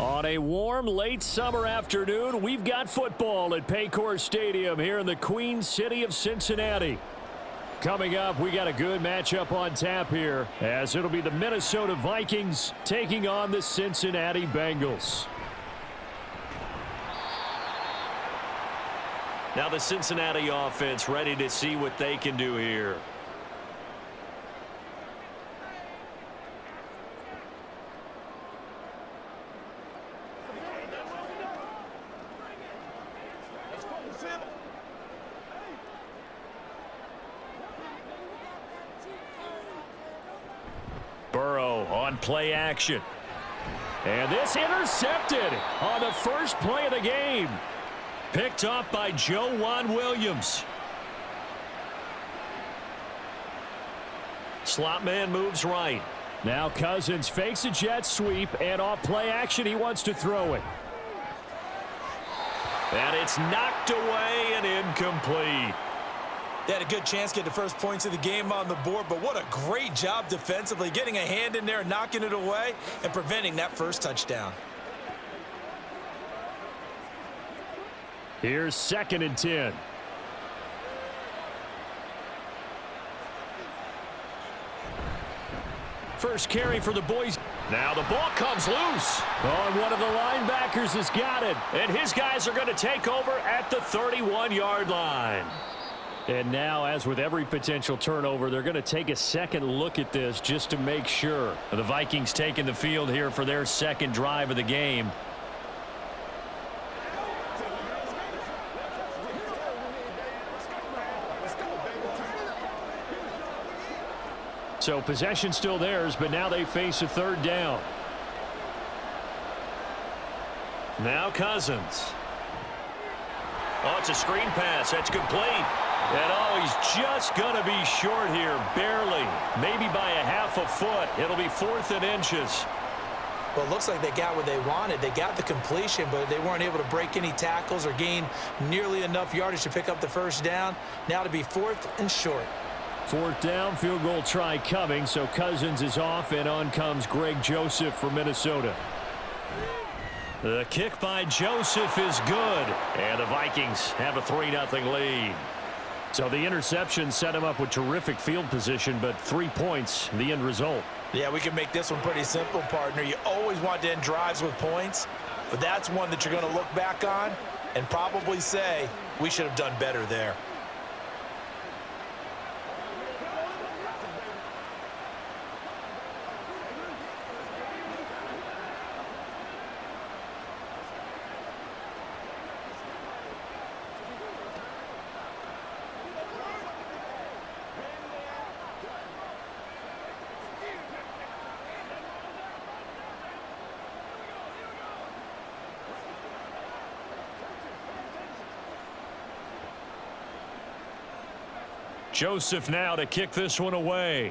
On a warm, late summer afternoon, we've got football at Paycor Stadium here in the Queen City of Cincinnati. Coming up, we got a good matchup on tap here, as it'll be the Minnesota Vikings taking on the Cincinnati Bengals. Now the Cincinnati offense ready to see what they can do here. Burrow on play action. And this intercepted on the first play of the game. Picked up by Joe Williams. Slot man moves right. Now Cousins fakes a jet sweep, and off play action he wants to throw it. And it's knocked away and incomplete. They had a good chance to get the first points of the game on the board, but what a great job defensively, getting a hand in there, knocking it away, and preventing that first touchdown. Here's 2nd and 10. First carry for the boys. Now the ball comes loose. Oh, and one of the linebackers has got it. And his guys are going to take over at the 31-yard line. And now, as with every potential turnover, they're going to take a second look at this just to make sure. The Vikings taking the field here for their second drive of the game. So possession still theirs, but now they face a third down. Now Cousins. Oh, it's a screen pass. That's complete. And oh, he's just going to be short here, barely. Maybe by a half a foot. It'll be 4th and inches. Well, it looks like they got what they wanted. They got the completion, but they weren't able to break any tackles or gain nearly enough yardage to pick up the first down. Now to be 4th and short. 4th down, field goal try coming, so Cousins is off, and on comes Greg Joseph for Minnesota. The kick by Joseph is good, and the Vikings have a 3-0 lead. So the interception set him up with terrific field position, but 3 points, the end result. Yeah, we can make this one pretty simple, partner. You always want to end drives with points, but that's one that you're going to look back on and probably say, we should have done better there. Joseph now to kick this one away.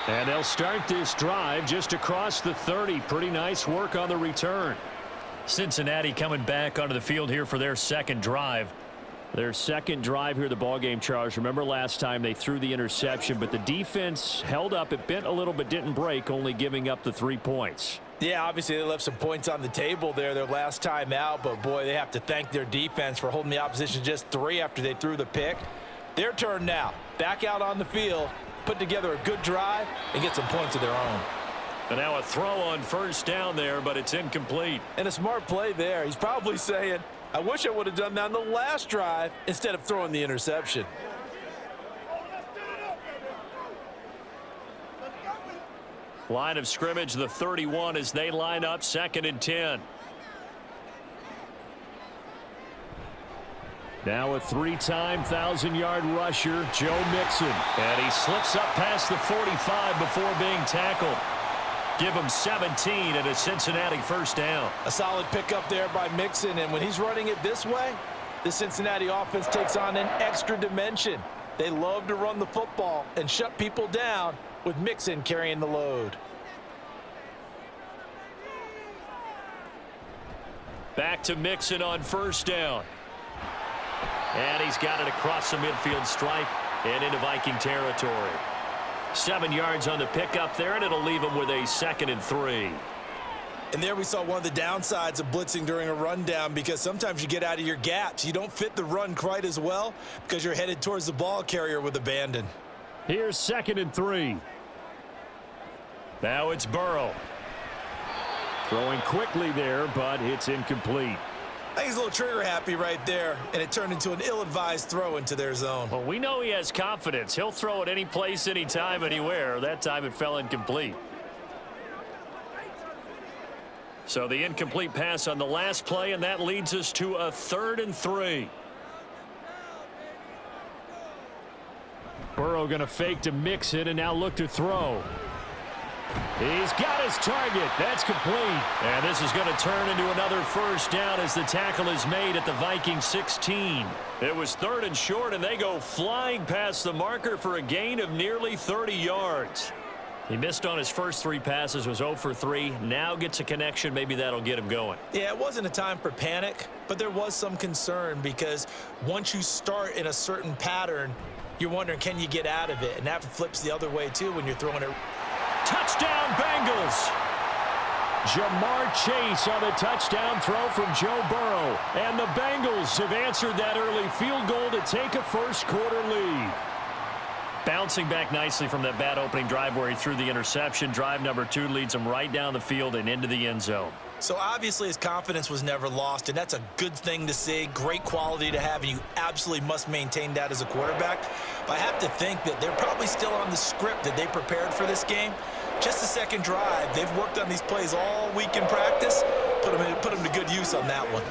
And they'll start this drive just across the 30. Pretty nice work on the return. Cincinnati coming back onto the field here for their second drive. Their second drive here, the ballgame, Charles. Remember last time they threw the interception, but the defense held up. It bent a little but didn't break, only giving up the 3 points. Yeah, obviously they left some points on the table there their last time out, but boy, they have to thank their defense for holding the opposition just 3 after they threw the pick. Their turn now. Back out on the field, put together a good drive, and get some points of their own. And now a throw on first down there, but it's incomplete. And a smart play there. He's probably saying, I wish I would have done that on the last drive instead of throwing the interception. Line of scrimmage, the 31, as they line up 2nd and 10. Now a 3-time 1,000-yard rusher, Joe Mixon. And he slips up past the 45 before being tackled. Give him 17 and a Cincinnati first down. A solid pickup there by Mixon, and when he's running it this way, the Cincinnati offense takes on an extra dimension. They love to run the football and shut people down with Mixon carrying the load. Back to Mixon on first down. And he's got it across the midfield stripe and into Viking territory. 7 yards on the pickup there, and it'll leave them with a 2nd and 3. And there we saw one of the downsides of blitzing during a rundown, because sometimes you get out of your gaps. You don't fit the run quite as well because you're headed towards the ball carrier with abandon. Here's 2nd and 3. Now it's Burrow. Throwing quickly there, but it's incomplete. I think he's a little trigger happy right there, and it turned into an ill-advised throw into their zone. Well, we know he has confidence. He'll throw it any place, anytime, anywhere. That time it fell incomplete. So the incomplete pass on the last play, and that leads us to a 3rd and 3. Burrow going to fake to mix it and now look to throw. He's got his target. That's complete. And this is going to turn into another first down as the tackle is made at the Vikings 16. It was 3rd and short, and they go flying past the marker for a gain of nearly 30 yards. He missed on his first 3 passes, was 0 for 3. Now gets a connection. Maybe that'll get him going. Yeah, it wasn't a time for panic, but there was some concern, because once you start in a certain pattern, you're wondering, can you get out of it? And that flips the other way, too, when you're throwing it. Touchdown, Bengals. Jamar Chase on the touchdown throw from Joe Burrow. And the Bengals have answered that early field goal to take a first-quarter lead. Bouncing back nicely from that bad opening drive where he threw the interception. Drive number 2 leads him right down the field and into the end zone. So obviously his confidence was never lost, and that's a good thing to see, great quality to have, and you absolutely must maintain that as a quarterback. But I have to think that they're probably still on the script that they prepared for this game. Just the second drive, they've worked on these plays all week in practice, put them to good use on that one.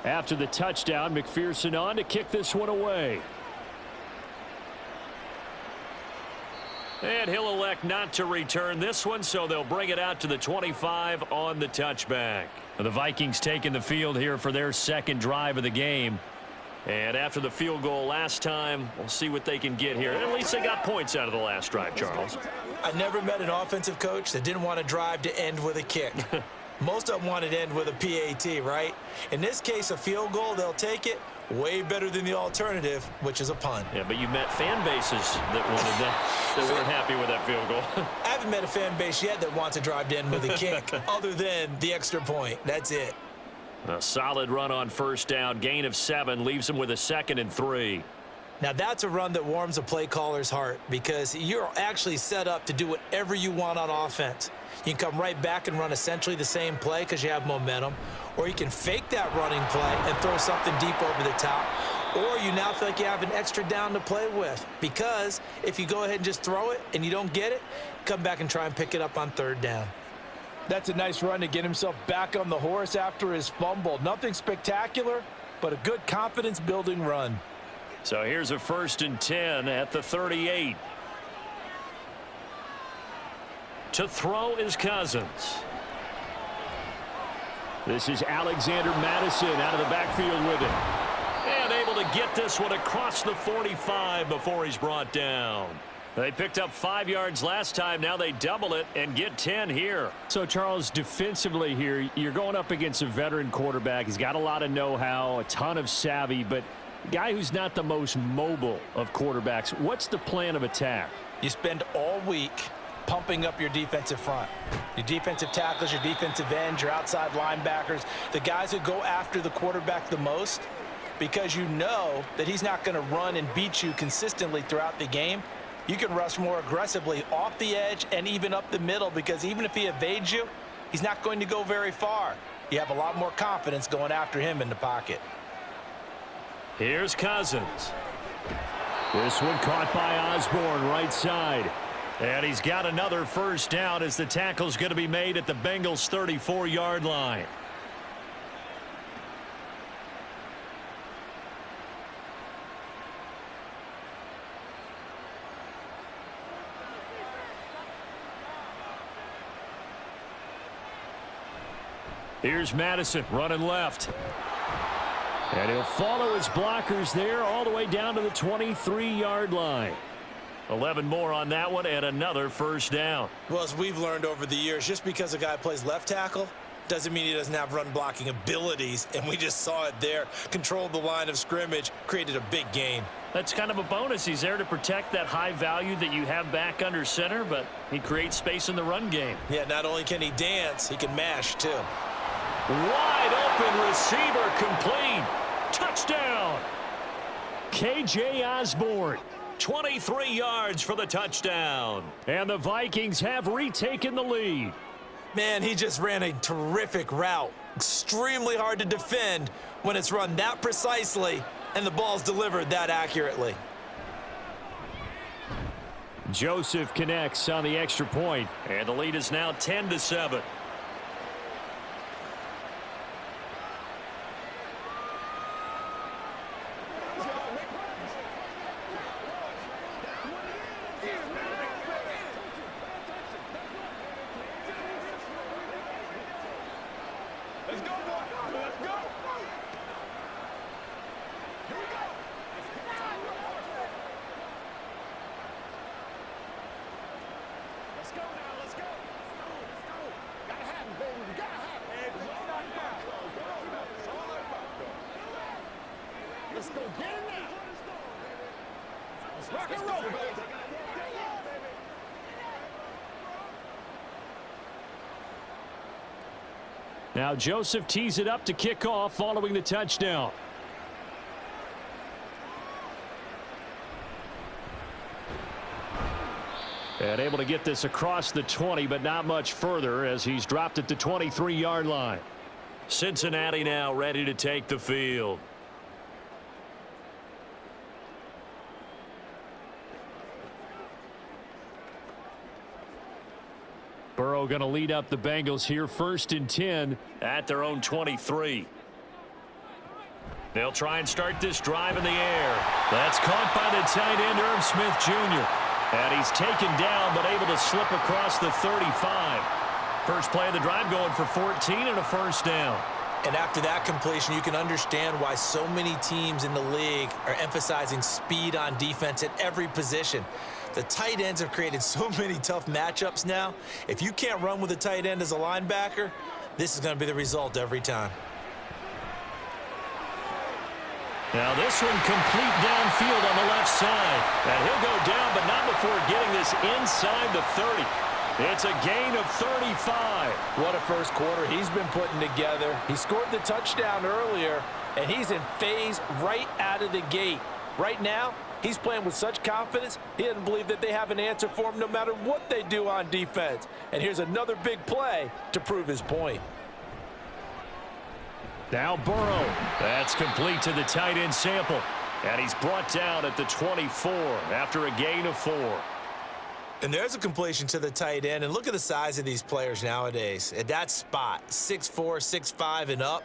After the touchdown, McPherson on to kick this one away. And he'll elect not to return this one, so they'll bring it out to the 25 on the touchback. The Vikings taking the field here for their 2nd drive of the game. And after the field goal last time, we'll see what they can get here. At least they got points out of the last drive, Charles. I never met an offensive coach that didn't want to drive to end with a kick. Most of them wanted to end with a PAT, right? In this case, a field goal, they'll take it. Way better than the alternative, which is a punt. Yeah, but you met fan bases that wanted that, that weren't happy with that field goal. I haven't met a fan base yet that wants to drive to end with a kick, other than the extra point. That's it. A solid run on first down. Gain of 7 leaves them with a 2nd and 3. Now, that's a run that warms a play caller's heart, because you're actually set up to do whatever you want on offense. You can come right back and run essentially the same play because you have momentum, or you can fake that running play and throw something deep over the top, or you now feel like you have an extra down to play with, because if you go ahead and just throw it and you don't get it, come back and try and pick it up on 3rd down. That's a nice run to get himself back on the horse after his fumble. Nothing spectacular, but a good confidence-building run. So here's a 1st and 10 at the 38. To throw is Cousins. This is Alexander Madison out of the backfield with it. And able to get this one across the 45 before he's brought down. They picked up 5 yards last time. Now they double it and get 10 here. So, Charles, defensively here, you're going up against a veteran quarterback. He's got a lot of know-how, a ton of savvy, but a guy who's not the most mobile of quarterbacks. What's the plan of attack? You spend all week pumping up your defensive front. Your defensive tackles, your defensive ends, your outside linebackers, the guys who go after the quarterback the most, because you know that he's not going to run and beat you consistently throughout the game. You can rush more aggressively off the edge and even up the middle, because even if he evades you, he's not going to go very far. You have a lot more confidence going after him in the pocket. Here's Cousins. This one caught by Osborne, right side. And he's got another first down as the tackle's going to be made at the Bengals' 34-yard line. Here's Madison running left. And he'll follow his blockers there all the way down to the 23-yard line. 11 more on that one and another first down. Well, as we've learned over the years, just because a guy plays left tackle doesn't mean he doesn't have run blocking abilities, and we just saw it there. Controlled the line of scrimmage, created a big gain. That's kind of a bonus. He's there to protect that high value that you have back under center, but he creates space in the run game. Yeah, not only can he dance, he can mash too. Wide open receiver complete. Touchdown. KJ Osborne. 23 yards for the touchdown. And the Vikings have retaken the lead. Man, he just ran a terrific route. Extremely hard to defend when it's run that precisely and the ball's delivered that accurately. Joseph connects on the extra point, and the lead is now 10-7. Let's go get it now. Let's rock and roll, baby. Now Joseph tees it up to kick off following the touchdown. And able to get this across the 20, but not much further as he's dropped at the 23-yard line. Cincinnati now ready to take the field. Burrow going to lead up the Bengals here, 1st and 10 at their own 23. They'll try and start this drive in the air. That's caught by the tight end, Irv Smith Jr. And he's taken down, but able to slip across the 35. First play of the drive going for 14 and a first down. And after that completion, you can understand why so many teams in the league are emphasizing speed on defense at every position. The tight ends have created so many tough matchups now. If you can't run with a tight end as a linebacker, this is going to be the result every time. Now this one complete downfield on the left side. And he'll go down, but not before getting this inside the 30. It's a gain of 35. What a first quarter he's been putting together. He scored the touchdown earlier, and he's in phase right out of the gate. Right now, he's playing with such confidence, he doesn't believe that they have an answer for him no matter what they do on defense. And here's another big play to prove his point. Now Burrow. That's complete to the tight end Sample. And he's brought down at the 24 after a gain of 4. And there's a completion to the tight end. And look at the size of these players nowadays. At that spot, 6'4", 6'5", and up.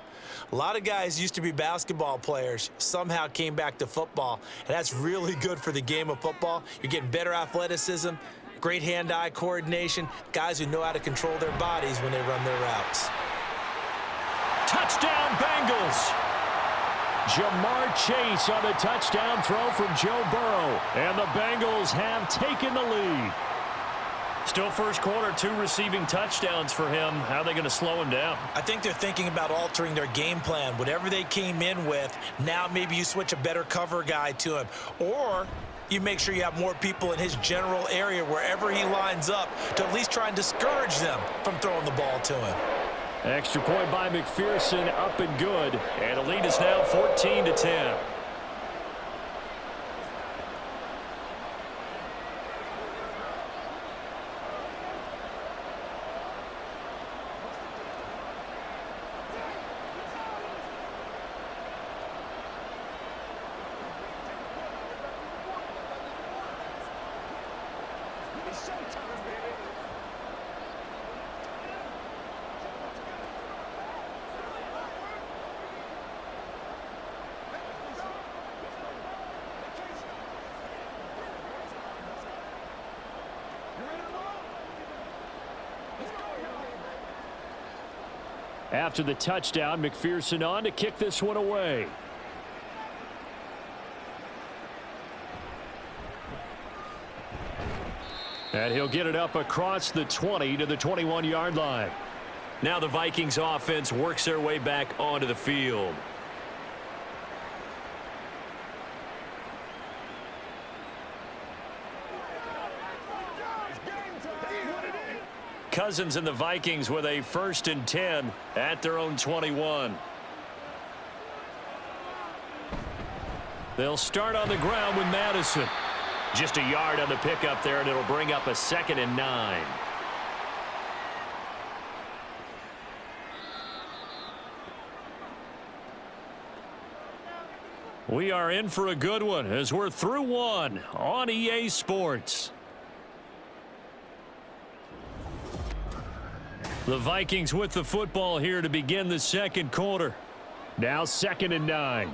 A lot of guys used to be basketball players, somehow came back to football. And that's really good for the game of football. You're getting better athleticism, great hand-eye coordination, guys who know how to control their bodies when they run their routes. Touchdown Bengals. Jamar Chase on the touchdown throw from Joe Burrow. And the Bengals have taken the lead. Still first quarter, 2 receiving touchdowns for him. How are they going to slow him down? I think they're thinking about altering their game plan. Whatever they came in with, now maybe you switch a better cover guy to him. Or you make sure you have more people in his general area wherever he lines up to at least try and discourage them from throwing the ball to him. Extra point by McPherson, up and good. And the lead is now 14-10. It's showtime. After the touchdown, McPherson on to kick this one away. And he'll get it up across the 20 to the 21-yard line. Now the Vikings offense works their way back onto the field. Cousins and the Vikings with a 1st and 10 at their own 21. They'll start on the ground with Madison. Just a yard on the pickup there, and it'll bring up a 2nd and 9. We are in for a good one as we're through one on EA Sports. The Vikings with the football here to begin the second quarter. Now 2nd and 9.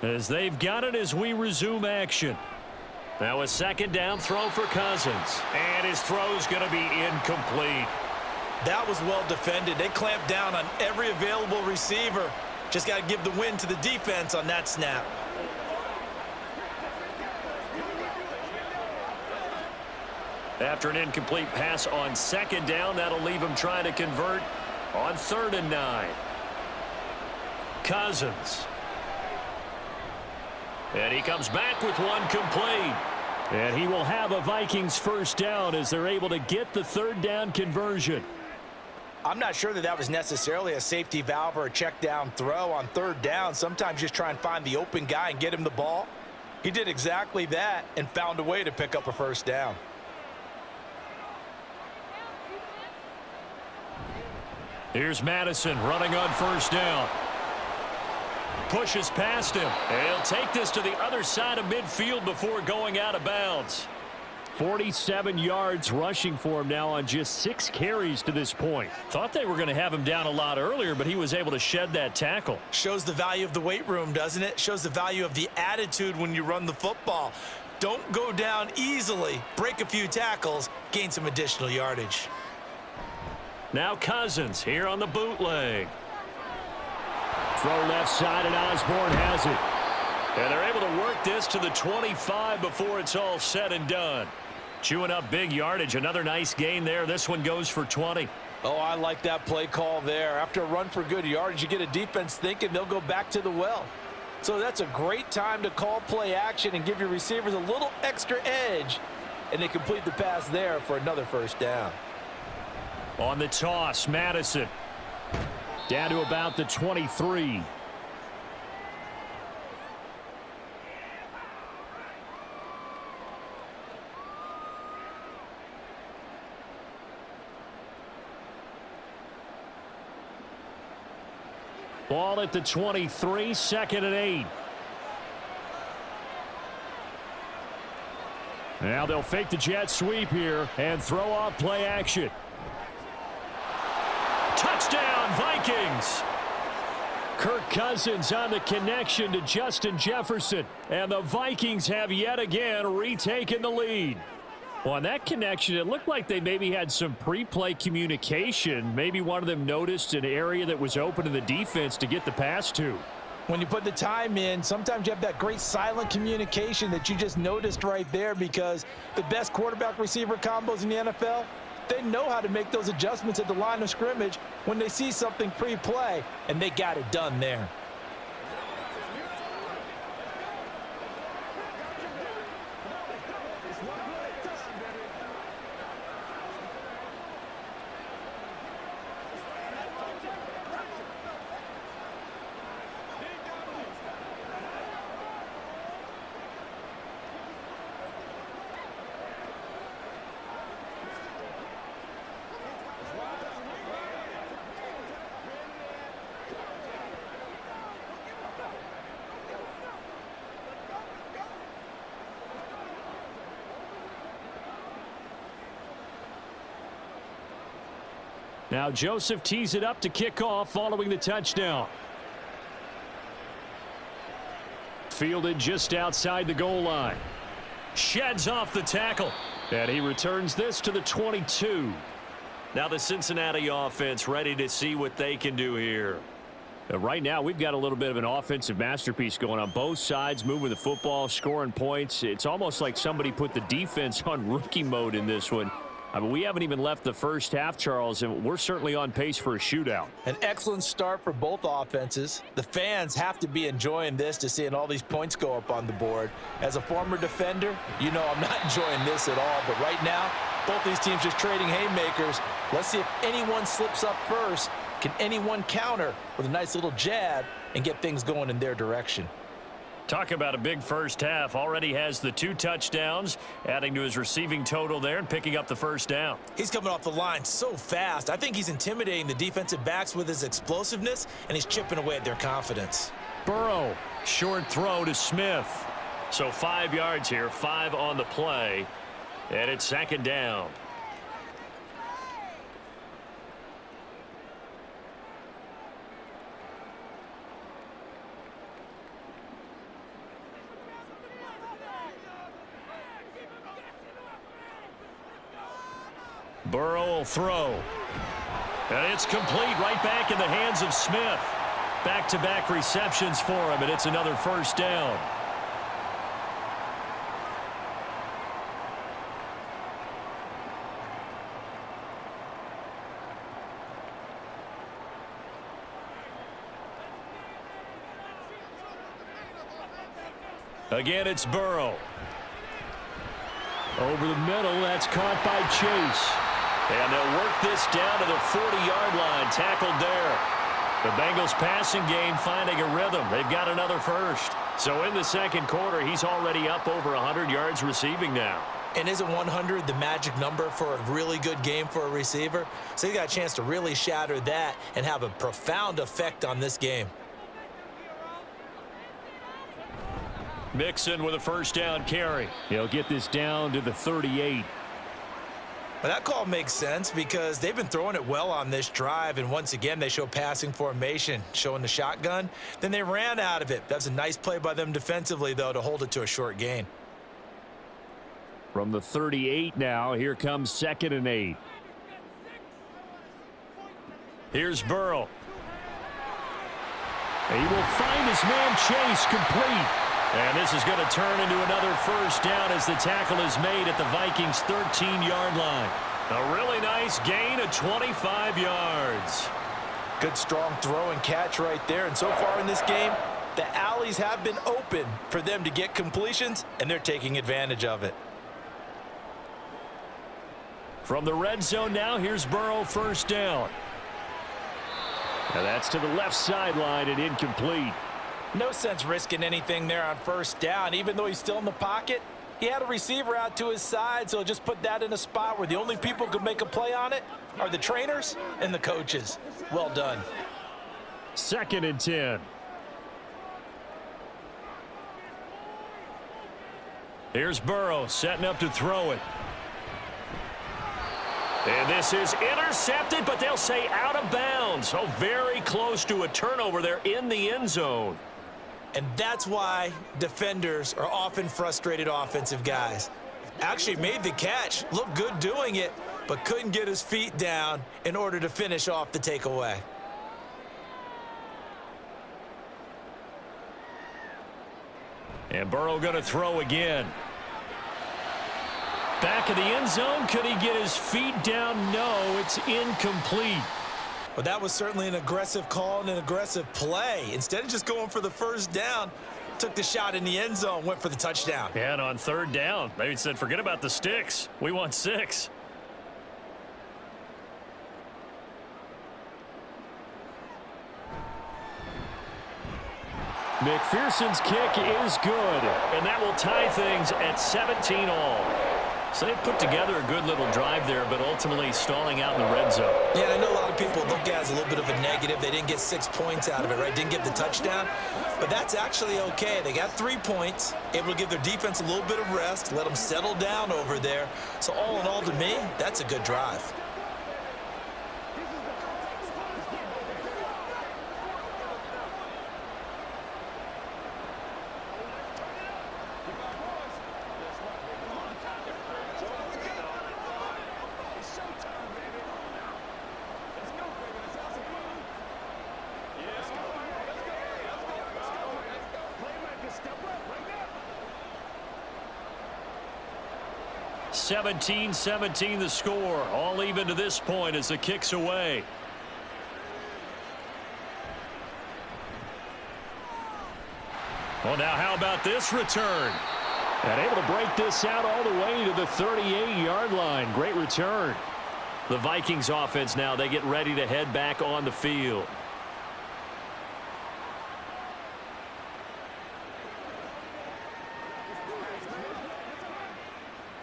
As they've got it as we resume action. Now a 2nd down throw for Cousins. And his throw's going to be incomplete. That was well defended. They clamped down on every available receiver. Just got to give the win to the defense on that snap. After an incomplete pass on 2nd down, that'll leave him trying to convert on 3rd and 9. Cousins. And he comes back with one complete. And he will have a Vikings 1st down as they're able to get the 3rd down conversion. I'm not sure that was necessarily a safety valve or a check down throw on 3rd down. Sometimes just try and find the open guy and get him the ball. He did exactly that and found a way to pick up a 1st down. Here's Madison running on 1st down. Pushes past him. And he'll take this to the other side of midfield before going out of bounds. 47 yards rushing for him now on just 6 carries to this point. Thought they were going to have him down a lot earlier, but he was able to shed that tackle. Shows the value of the weight room, doesn't it? Shows the value of the attitude when you run the football. Don't go down easily. Break a few tackles. Gain some additional yardage. Now Cousins here on the bootleg. Throw left side, and Osborne has it. And they're able to work this to the 25 before it's all said and done. Chewing up big yardage. Another nice gain there. This one goes for 20. Oh, I like that play call there. After a run for good yardage, you get a defense thinking they'll go back to the well. So that's a great time to call play action and give your receivers a little extra edge. And they complete the pass there for another 1st down. On the toss, Madison. Down to about the 23. Ball at the 23, 2nd and 8. Now they'll fake the jet sweep here and throw off play action. Touchdown, Vikings! Kirk Cousins on the connection to Justin Jefferson. And the Vikings have yet again retaken the lead. Well, on that connection, it looked like they maybe had some pre-play communication. Maybe one of them noticed an area that was open to the defense to get the pass to. When you put the time in, sometimes you have that great silent communication that you just noticed right there, because the best quarterback-receiver combos in the NFL, they know how to make those adjustments at the line of scrimmage when they see something pre-play, and they got it done there. Now Joseph tees it up to kick off following the touchdown. Fielded just outside the goal line. Sheds off the tackle. And he returns this to the 22. Now the Cincinnati offense ready to see what they can do here. Right now, we've got a little bit of an offensive masterpiece going on both sides, moving the football, scoring points. It's almost like somebody put the defense on rookie mode in this one. I mean, we haven't even left the first half, Charles, and we're certainly on pace for a shootout. An excellent start for both offenses. The fans have to be enjoying this to seeing all these points go up on the board. As a former defender, you know I'm not enjoying this at all, but right now, both these teams just trading haymakers. Let's see if anyone slips up first. Can anyone counter with a nice little jab and get things going in their direction? Talk about a big first half. Already has the 2 touchdowns, adding to his receiving total there and picking up the first down. He's coming off the line so fast. I think he's intimidating the defensive backs with his explosiveness, and he's chipping away at their confidence. Burrow, short throw to Smith. So 5 yards here, 5 on the play, and it's 2nd down. Burrow will throw. And it's complete right back in the hands of Smith. Back-to-back receptions for him, and it's another first down. Again, it's Burrow. Over the middle, that's caught by Chase. And they'll work this down to the 40-yard line, tackled there. The Bengals passing game finding a rhythm. They've got another first. So in the second quarter, he's already up over 100 yards receiving now. And isn't 100 the magic number for a really good game for a receiver? So he got a chance to really shatter that and have a profound effect on this game. Mixon with a first down carry. He'll get this down to the 38. Well, that call makes sense because they've been throwing it well on this drive, and once again they show passing formation, showing the shotgun. Then they ran out of it. That's a nice play by them defensively, though, to hold it to a short gain. From the 38 now, here comes 2nd and 8. Here's Burrow. He will find his man Chase complete. And this is going to turn into another first down as the tackle is made at the Vikings' 13-yard line. A really nice gain of 25 yards. Good strong throw and catch right there. And so far in this game, the alleys have been open for them to get completions, and they're taking advantage of it. From the red zone now, here's Burrow, first down. And that's to the left sideline and incomplete. No sense risking anything there on first down. Even though he's still in the pocket, he had a receiver out to his side, so just put that in a spot where the only people who could make a play on it are the trainers and the coaches. Well done. 2nd and 10. Here's Burrow setting up to throw it. And this is intercepted, but they'll say out of bounds. So very close to a turnover there in the end zone. And that's why defenders are often frustrated offensive guys. Actually made the catch, looked good doing it, but couldn't get his feet down in order to finish off the takeaway. And Burrow going to throw again. Back of the end zone. Could he get his feet down? No, it's incomplete. But that was certainly an aggressive call and an aggressive play. Instead of just going for the first down, took the shot in the end zone, went for the touchdown. Yeah, and on 3rd down, they said, forget about the sticks. We want 6. McPherson's kick is good, and that will tie things at 17 all. So they put together a good little drive there, but ultimately stalling out in the red zone. Yeah, I know a lot of people look at it as a little bit of a negative. They didn't get 6 points out of it, right? Didn't get the touchdown. But that's actually okay. They got 3 points, able to give their defense a little bit of rest, let them settle down over there. So all in all, to me, that's a good drive. 17-17 the score. All even to this point as the kick's away. Well, now how about this return? And able to break this out all the way to the 38-yard line. Great return. The Vikings offense now, they get ready to head back on the field.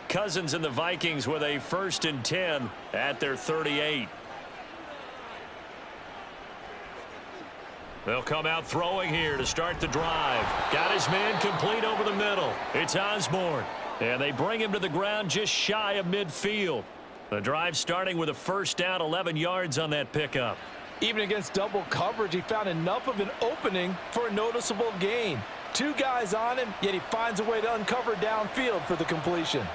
Cousins and the Vikings with a 1st and 10 at their 38. They'll come out throwing here to start the drive. Got his man complete over the middle. It's Osborne. And they bring him to the ground just shy of midfield. The drive starting with a 1st down, 11 yards on that pickup. Even against double coverage, he found enough of an opening for a noticeable gain. 2 guys on him, yet he finds a way to uncover downfield for the completion.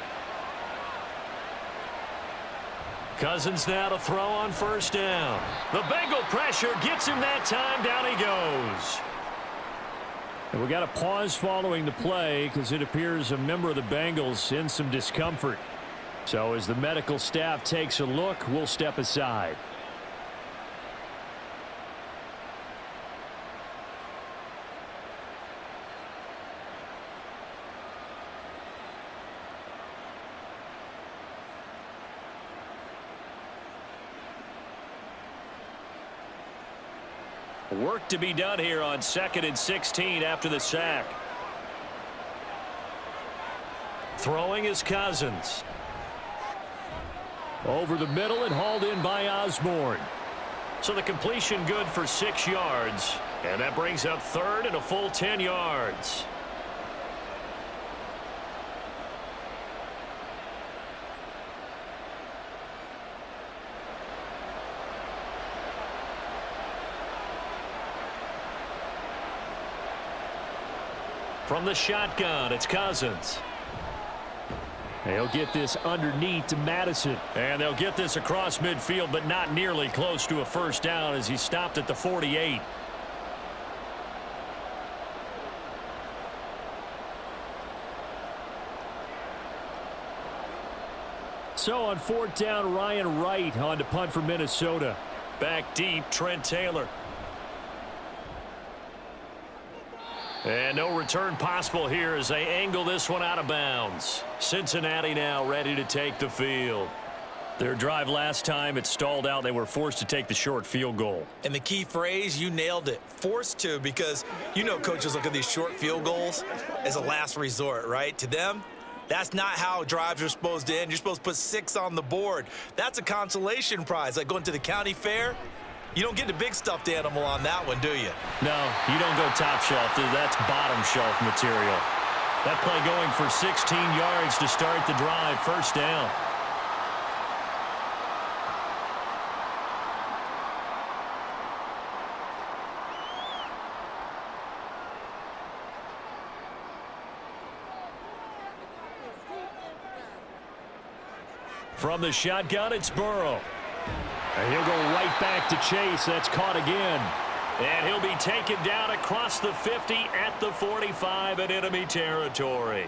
Cousins now to throw on 1st down. The Bengal pressure gets him that time. Down he goes. And we got a pause following the play because it appears a member of the Bengals in some discomfort. So as the medical staff takes a look, we'll step aside. Work to be done here on 2nd and 16 after the sack. Throwing is Cousins. Over the middle and hauled in by Osborne. So the completion good for 6 yards. And that brings up 3rd and a full 10 yards. From the shotgun, it's Cousins. They'll get this underneath to Madison. And they'll get this across midfield, but not nearly close to a 1st down as he stopped at the 48. So on 4th down, Ryan Wright on to punt for Minnesota. Back deep, Trent Taylor. And no return possible here as they angle this one out of bounds. Cincinnati now ready to take the field. Their drive last time, it stalled out. They were forced to take the short field goal. And the key phrase, you nailed it. Forced to, because you know coaches look at these short field goals as a last resort, right? To them, that's not how drives are supposed to end. You're supposed to put 6 on the board. That's a consolation prize. Like going to the county fair, you don't get the big stuffed animal on that one, do you? No, you don't go top shelf. That's bottom shelf material. That play going for 16 yards to start the drive. 1st down. From the shotgun, it's Burrow. And he'll go right back to Chase. That's caught again. And he'll be taken down across the 50 at the 45 in enemy territory.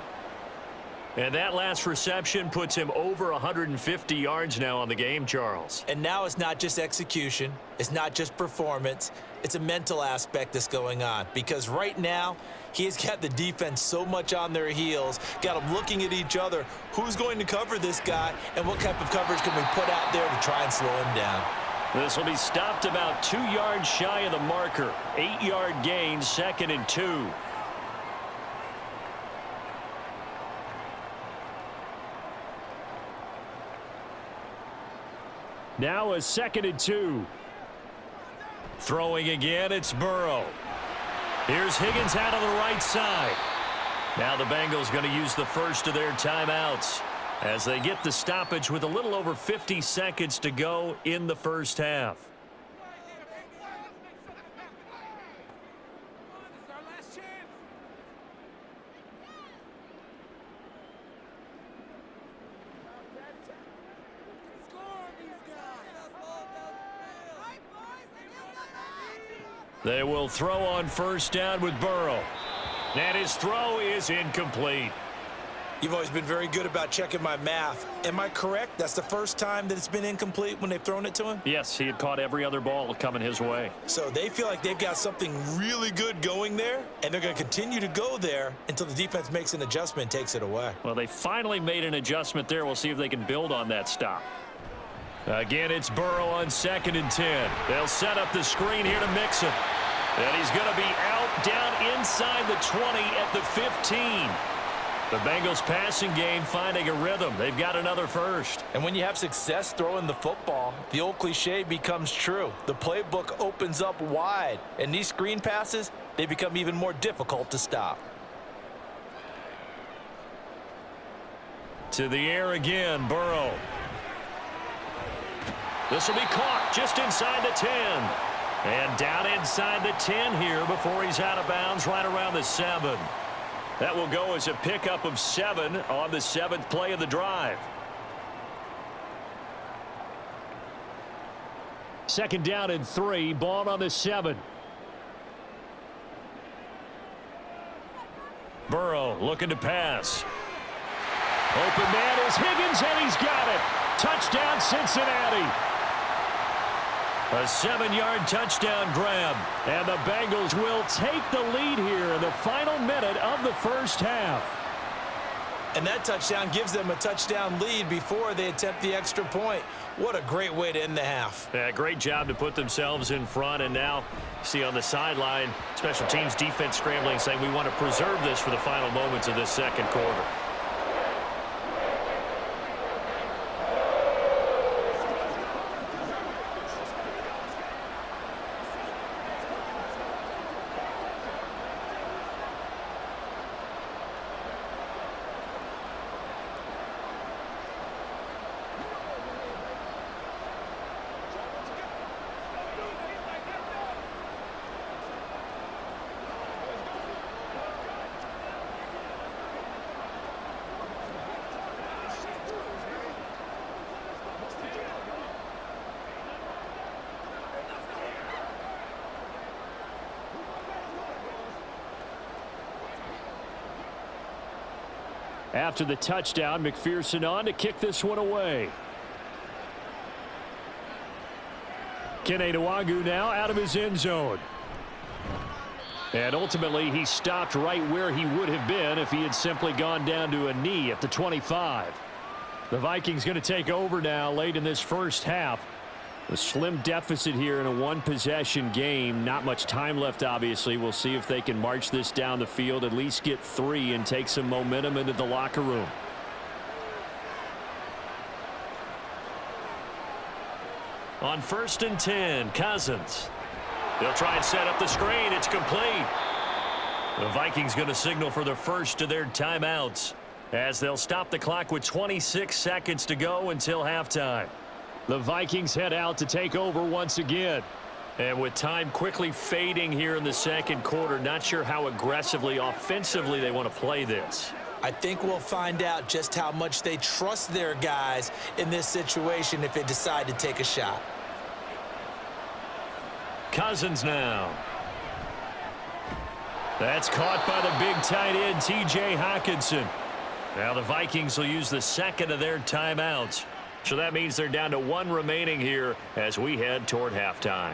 And that last reception puts him over 150 yards now on the game, Charles. And now it's not just execution. It's not just performance. It's a mental aspect that's going on. Because right now, he's got the defense so much on their heels, got them looking at each other. Who's going to cover this guy, and what type of coverage can we put out there to try and slow him down? This will be stopped about 2 yards shy of the marker. 8-yard gain, 2nd and 2. Now a 2nd and 2. Throwing again, it's Burrow. Here's Higgins out on the right side. Now the Bengals going to use the first of their timeouts as they get the stoppage with a little over 50 seconds to go in the 1st half. They will throw on 1st down with Burrow. And his throw is incomplete. You've always been very good about checking my math. Am I correct? That's the first time that it's been incomplete when they've thrown it to him? Yes, he had caught every other ball coming his way. So they feel like they've got something really good going there, and they're going to continue to go there until the defense makes an adjustment and takes it away. Well, they finally made an adjustment there. We'll see if they can build on that stop. Again, it's Burrow on 2nd and 10. They'll set up the screen here to Mixon. And he's going to be out down inside the 20 at the 15. The Bengals passing game finding a rhythm. They've got another first. And when you have success throwing the football, the old cliche becomes true. The playbook opens up wide. And these screen passes, they become even more difficult to stop. To the air again, Burrow. This will be caught just inside the 10. And down inside the 10 here before he's out of bounds right around the 7. That will go as a pickup of 7 on the 7th play of the drive. 2nd down and 3, ball on the 7. Burrow looking to pass. Open man is Higgins, and he's got it. Touchdown, Cincinnati. A 7-yard touchdown grab, and the Bengals will take the lead here in the final minute of the first half. And that touchdown gives them a touchdown lead before they attempt the extra point. What a great way to end the half. Yeah, great job to put themselves in front, and now see on the sideline, special teams defense scrambling, saying we want to preserve this for the final moments of this second quarter. After the touchdown, McPherson on to kick this one away. Kene Nwangwu now out of his end zone. And ultimately, he stopped right where he would have been if he had simply gone down to a knee at the 25. The Vikings going to take over now late in this first half. A slim deficit here in a one-possession game. Not much time left, obviously. We'll see if they can march this down the field, at least get 3 and take some momentum into the locker room. On 1st and 10, Cousins. They'll try and set up the screen. It's complete. The Vikings going to signal for the first of their timeouts as they'll stop the clock with 26 seconds to go until halftime. The Vikings head out to take over once again. And with time quickly fading here in the second quarter, not sure how aggressively, offensively they want to play this. I think we'll find out just how much they trust their guys in this situation if they decide to take a shot. Cousins now. That's caught by the big tight end, T.J. Hockenson. Now the Vikings will use the second of their timeouts. So that means they're down to 1 remaining here as we head toward halftime.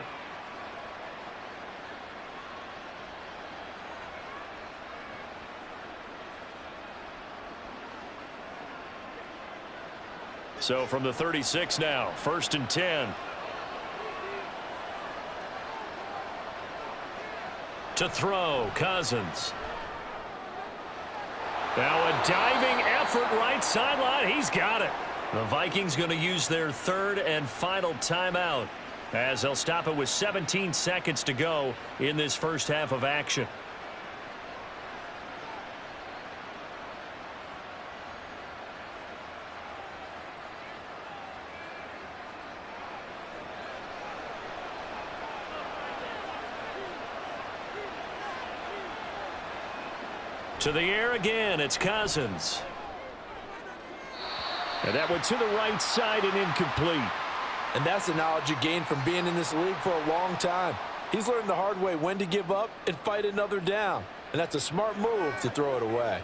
So from the 36 now, 1st and 10. To throw, Cousins. Now a diving effort right sideline. He's got it. The Vikings going to use their 3rd and final timeout as they'll stop it with 17 seconds to go in this first half of action. To the air again, it's Cousins. And that one to the right side and incomplete. And that's the knowledge you gain from being in this league for a long time. He's learned the hard way when to give up and fight another down. And that's a smart move to throw it away.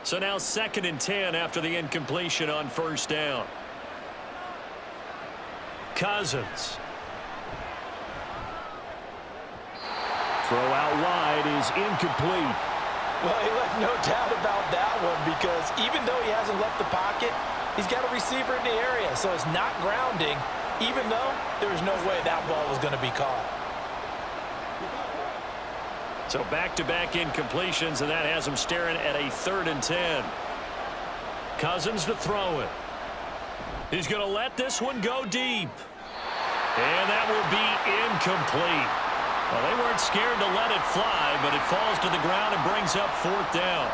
So now 2nd and 10 after the incompletion on 1st down. Cousins. Throw out wide is incomplete. Well, he left no doubt about that one because even though he hasn't left the pocket, he's got a receiver in the area, so it's not grounding, even though there's no way that ball was going to be caught. So back-to-back incompletions, and that has him staring at a 3rd and 10. Cousins to throw it. He's going to let this one go deep. And that will be incomplete. Well, they weren't scared to let it fly, but it falls to the ground and brings up 4th down.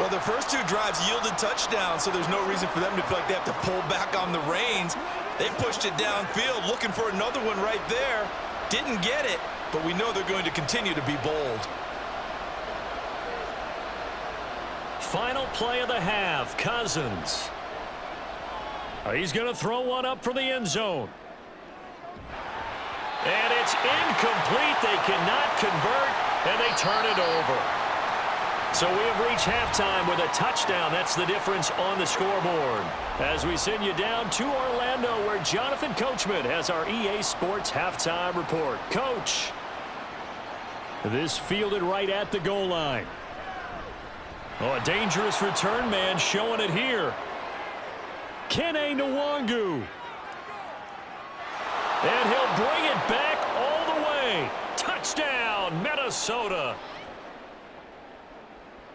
Well, the first 2 drives yielded touchdowns, so there's no reason for them to feel like they have to pull back on the reins. They pushed it downfield, looking for another one right there. Didn't get it, but we know they're going to continue to be bold. Final play of the half, Cousins. He's going to throw one up for the end zone. And it's incomplete. They cannot convert, and they turn it over. So we have reached halftime with a touchdown. That's the difference on the scoreboard. As we send you down to Orlando, where Jonathan Coachman has our EA Sports halftime report. Coach. This fielded right at the goal line. Oh, a dangerous return man showing it here. Kene Nwangu. And he'll bring it back all the way. Touchdown, Minnesota.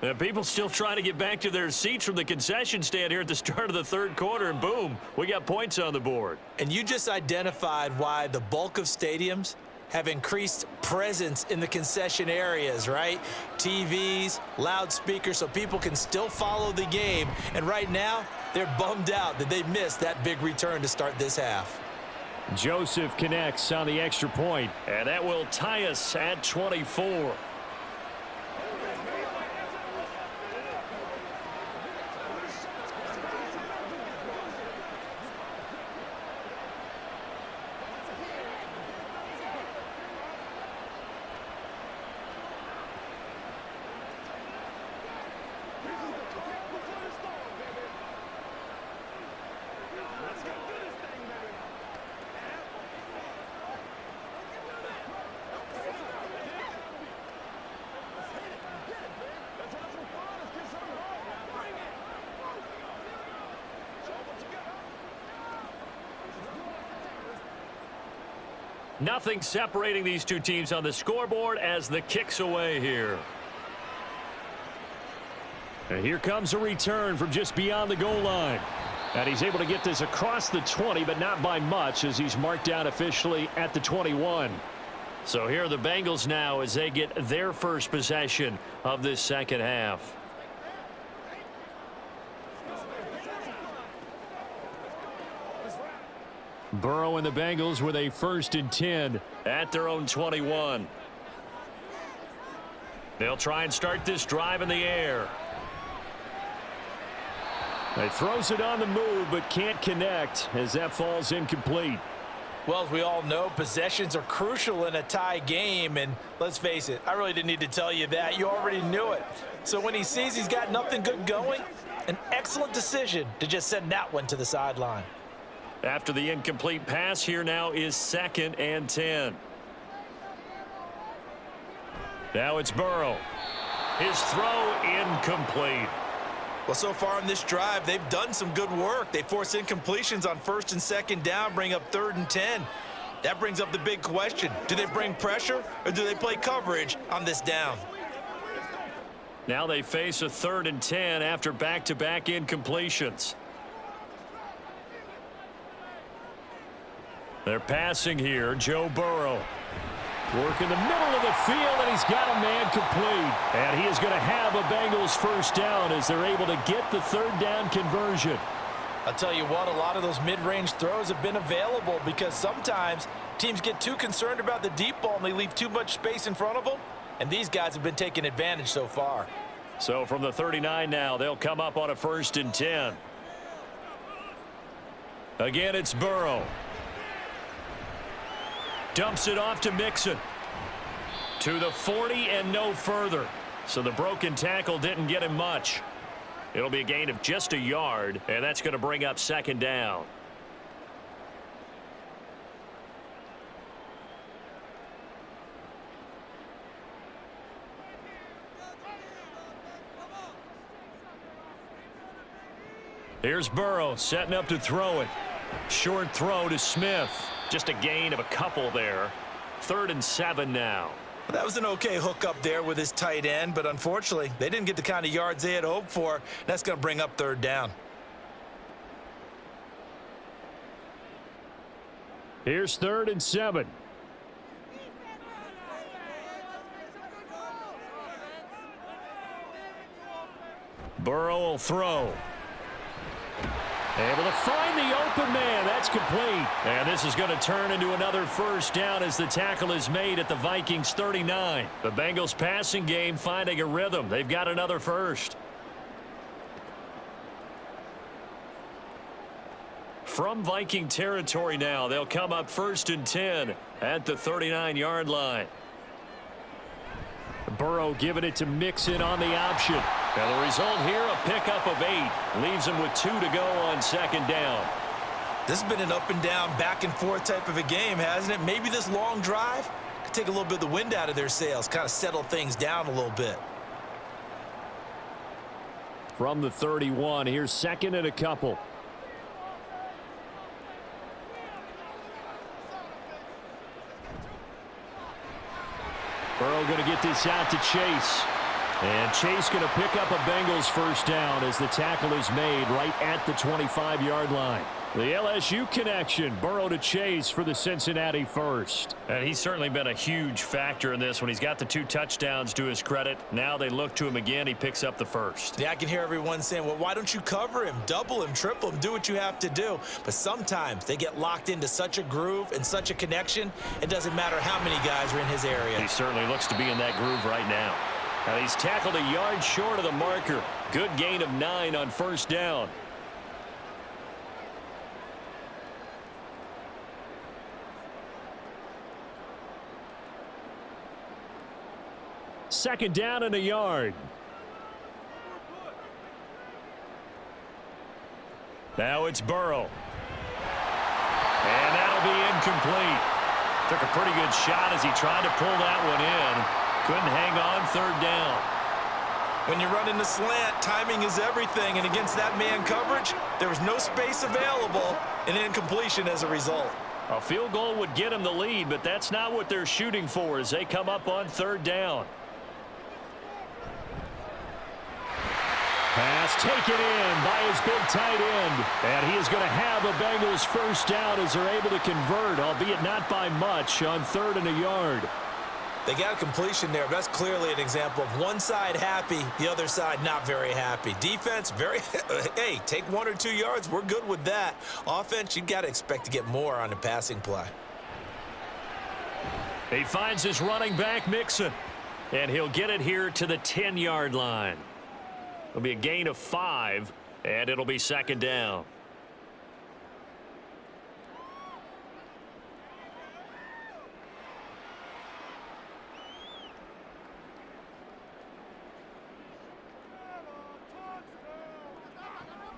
And people still trying to get back to their seats from the concession stand here at the start of the 3rd quarter, and boom, we got points on the board. And you just identified why the bulk of stadiums have increased presence in the concession areas, right? TVs, loudspeakers, so people can still follow the game. And right now, they're bummed out that they missed that big return to start this half. Joseph connects on the extra point, and that will tie us at 24. Nothing separating these 2 teams on the scoreboard as the kick's away here. And here comes a return from just beyond the goal line. And he's able to get this across the 20, but not by much, as he's marked down officially at the 21. So here are the Bengals now as they get their first possession of this 2nd half. Burrow and the Bengals with a 1st and 10 at their own 21. They'll try and start this drive in the air. He throws it on the move, but can't connect as that falls incomplete. Well, as we all know, possessions are crucial in a tie game, and let's face it, I really didn't need to tell you that. You already knew it. So when he sees he's got nothing good going, an excellent decision to just send that one to the sideline. After the incomplete pass, here now is 2nd and 10. Now it's Burrow. His throw incomplete. Well, so far in this drive, they've done some good work. They force incompletions on 1st and 2nd down, bring up 3rd and 10. That brings up the big question. Do they bring pressure or do they play coverage on this down? Now they face a 3rd and 10 after back-to-back incompletions. They're passing here. Joe Burrow. Work in the middle of the field, and he's got a man complete. And he is going to have a Bengals 1st down as they're able to get the 3rd down conversion. I'll tell you what, a lot of those mid-range throws have been available because sometimes teams get too concerned about the deep ball and they leave too much space in front of them. And these guys have been taking advantage so far. So from the 39 now, they'll come up on a 1st and 10. Again, it's Burrow. Dumps it off to Mixon. To the 40 and no further. So the broken tackle didn't get him much. It'll be a gain of just a yard, and that's going to bring up second down. Here's Burrow setting up to throw it. Short throw to Smith. Just a gain of a couple there. 3rd and 7 now. That was an okay hookup there with his tight end, but unfortunately, they didn't get the kind of yards they had hoped for. That's going to bring up 3rd down. Here's 3rd and 7. Burrow will throw. Able to find the open man. That's complete. And this is going to turn into another first down as the tackle is made at the Vikings 39. The Bengals passing game finding a rhythm. They've got another first. From Viking territory now, they'll come up 1st and 10 at the 39-yard line. Burrow giving it to Mixon on the option. And the result here, a pickup of 8. Leaves him with 2 to go on 2nd down. This has been an up and down, back and forth type of a game, hasn't it? Maybe this long drive could take a little bit of the wind out of their sails, kind of settle things down a little bit. From the 31, here's 2nd and a couple. Burrow going to get this out to Chase. And Chase going to pick up a Bengals first down as the tackle is made right at the 25-yard line. The LSU connection, Burrow to Chase for the Cincinnati first. And he's certainly been a huge factor in this when he's got the 2 touchdowns to his credit. Now they look to him again. He picks up the first. Yeah, I can hear everyone saying, well, why don't you cover him, double him, triple him, do what you have to do. But sometimes they get locked into such a groove and such a connection, it doesn't matter how many guys are in his area. He certainly looks to be in that groove right now. And he's tackled a yard short of the marker. Good gain of 9 on first down. Second down and a yard. Now it's Burrow. And that'll be incomplete. Took a pretty good shot as he tried to pull that one in. Couldn't hang on 3rd down. When you run in the slant, timing is everything, and against that man coverage, there was no space available, and incompletion as a result. A field goal would get him the lead, but that's not what they're shooting for as they come up on 3rd down. Pass taken in by his big tight end. And he is going to have a Bengals first down as they're able to convert, albeit not by much, on 3rd and a yard. They got a completion there. That's clearly an example of one side happy, the other side not very happy. Defense, very, hey, take 1 or 2 yards. We're good with that. Offense, you got to expect to get more on the passing play. He finds his running back, Mixon. And he'll get it here to the 10-yard line. It'll be a gain of 5, and it'll be 2nd down.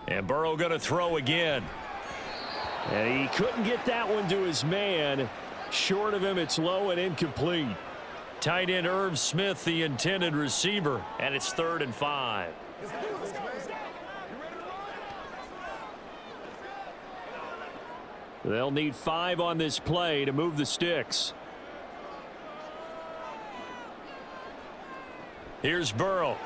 And Burrow going to throw again. And he couldn't get that one to his man. Short of him, it's low and incomplete. Tight end Irv Smith, the intended receiver, and it's 3rd and 5. They'll need 5 on this play to move the sticks. Here's Burrow.